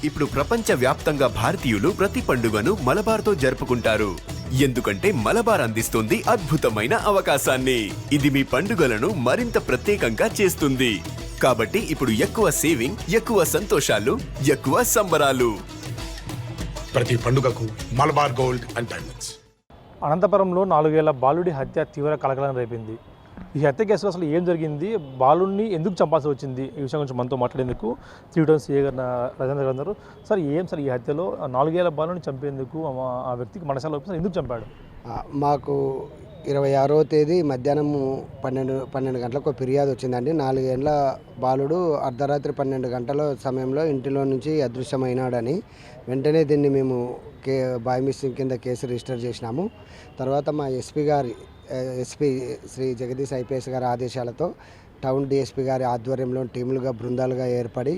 ఇప్పుడు ప్రపంచవ్యాప్తంగా భారతీయులు ప్రతి పండుగను మలబార్తో జరుపుకుంటారు. ఎందుకంటే మలబార్ అందిస్తుంది అద్భుతమైన అవకాశాన్ని. ఇది మీ పండుగలను మరింత ప్రత్యేకంగా చేస్తుంది. కాబట్టి ఇప్పుడు ఎక్కువ సేవింగ్, ఎక్కువ సంతోషాలు, ఎక్కువ సంబరాలు. ప్రతి పండుగకు మలబార్ గోల్డ్ అండ్ డైమండ్స్. అనంతపురంలో 4 ఏళ్ల బాలుడి హత్య తీవ్ర కలకలం రేపింది. ఈ హత్య కేసులో అసలు ఏం జరిగింది, బాలుడిని ఎందుకు చంపాల్సి వచ్చింది, ఈ విషయం గురించి మనతో మాట్లాడేందుకు త్రీ టౌన్ సీఏ గారు రాజేంద్ర గారు ఉన్నారు. సార్ సార్ ఈ హత్యలో 4 ఏళ్ల బాలుడిని చంపేందుకు ఆ వ్యక్తికి మనసాల ఎందుకు చంపాడు? మాకు 26వ తేదీ మధ్యాహ్నం 12 గంటలకు ఫిర్యాదు వచ్చిందండి. 4 ఏళ్ల బాలుడు అర్ధరాత్రి 12 గంటల సమయంలో ఇంటిలో నుంచి అదృశ్యమైనాడని. వెంటనే దీన్ని మేము బాయ్ మిస్సింగ్ కింద కేసు రిజిస్టర్ చేసినాము. తర్వాత మా ఎస్పీ శ్రీ జగదీష్ ఐపీఎస్ గారి ఆదేశాలతో టౌన్ డిఎస్పీ గారి ఆధ్వర్యంలో టీములుగా బృందాలుగా ఏర్పడి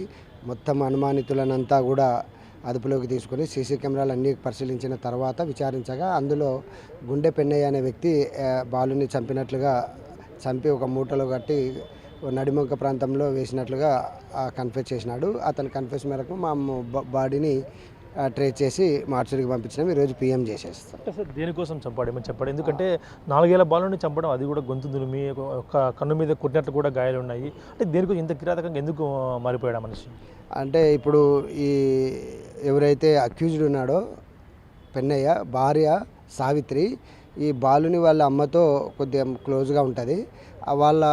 మొత్తం అనుమానితులనంతా కూడా అదుపులోకి తీసుకొని సీసీ కెమెరాలు అన్నీ పరిశీలించిన తర్వాత విచారించగా అందులో గుండె పెన్నయ్య అనే వ్యక్తి బాలుని చంపి ఒక మూటలో కట్టి నడిమొక్క ప్రాంతంలో వేసినట్లుగా కన్ఫెస్ చేసినాడు. అతని కన్ఫెస్ మేరకు మా బాడీని ట్రేస్ చేసి మార్చురికి పంపించినాం. ఈరోజు పిఎం చేసేస్తాం. సార్ దేనికోసం చంపాడేమని చెప్పాడు? ఎందుకంటే 4 ఏళ్ల బాలుని చంపడం, అది కూడా గొంతు దులిమి ఒక కన్ను మీద కొట్టినట్లు కూడా గాయాలు ఉన్నాయి. అంటే దేనికోసం ఇంత కిరాతకంగా ఎందుకు మారిపోయాడు మనిషి? అంటే ఇప్పుడు ఎవరైతే అక్యూజ్డ్ ఉన్నాడో పెన్నయ్య భార్య సావిత్రి ఈ బాలుని వాళ్ళ అమ్మతో కొద్దిగా క్లోజ్గా ఉంటుంది. వాళ్ళ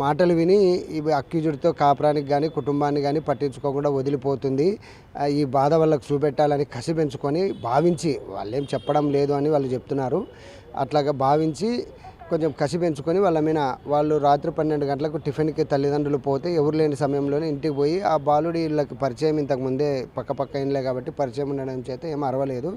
మాటలు విని ఈ అక్యూజ్డ్తో కాపురానికి కానీ కుటుంబాన్ని కానీ పట్టించుకోకుండా వదిలిపోతుంది. ఈ బాధ వాళ్ళకు చూపెట్టాలని కసి పెంచుకొని భావించి, వాళ్ళేం చెప్పడం లేదు అని వాళ్ళు చెప్తున్నారు, అట్లాగా భావించి కొంచెం కసి పెంచుకొని వాళ్ళు రాత్రి 12 గంటలకు టిఫిన్కి తల్లిదండ్రులు పోతే ఎవరు లేని సమయంలోనే ఇంటికి పోయి ఆ బాలుడి వీళ్ళకి పరిచయం ఇంతకుముందే పక్క ఇండ్లే కాబట్టి పరిచయం ఉండడం చేత ఏం అరవలేదు.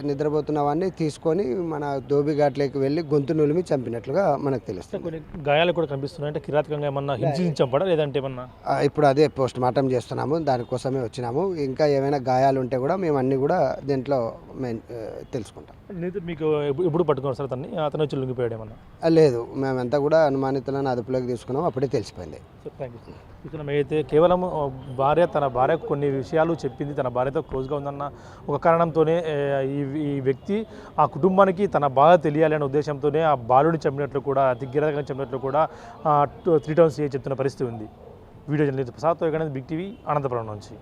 నిద్రపోతున్న వాడిని తీసుకొని మన ధోబిఘాట్లోకి వెళ్ళి గొంతు నులిమి చంపినట్లుగా మనకు తెలుస్తుంది. కొన్ని గాయాలు కూడా కనిపిస్తున్నాయి. అంటే కిరాతకంగా ఏమన్నా హింసించి చంపడా లేదంటే ఏమన్నా? ఇప్పుడు అదే పోస్ట్ మార్టం చేస్తున్నాము, దానికోసమే వచ్చినాము. ఇంకా ఏమైనా గాయాలు ఉంటే కూడా మేము అన్నీ కూడా దీంట్లో తెలుసుకుంటాం. మీకు ఎప్పుడు పట్టుకున్నారు సార్ అతను వచ్చి లొంగిపోయాడు ఏమన్నా? లేదు, మేమంతా కూడా అనుమానితులను అదుపులోకి తీసుకున్నాం, అప్పుడే తెలిసిపోయింది. Thank you sir. ఇక్కడ అయితే కేవలం తన భార్యకు కొన్ని విషయాలు చెప్పింది, తన భార్యతో క్లోజ్గా ఉందన్న ఒక కారణంతోనే ఈ వ్యక్తి ఆ కుటుంబానికి తన బాధ తెలియాలి అనే ఉద్దేశంతోనే ఆ బాలుడిని చంపినట్లు కూడా, అతి గిరకంగా చంపినట్లు కూడా 3 టౌన్ సీఏ చెప్తున్న పరిస్థితి ఉంది. వీడియో జర్నలిస్ట్ ప్రసాద్తో బిగ్ టీవీ అనంతపురం నుంచి.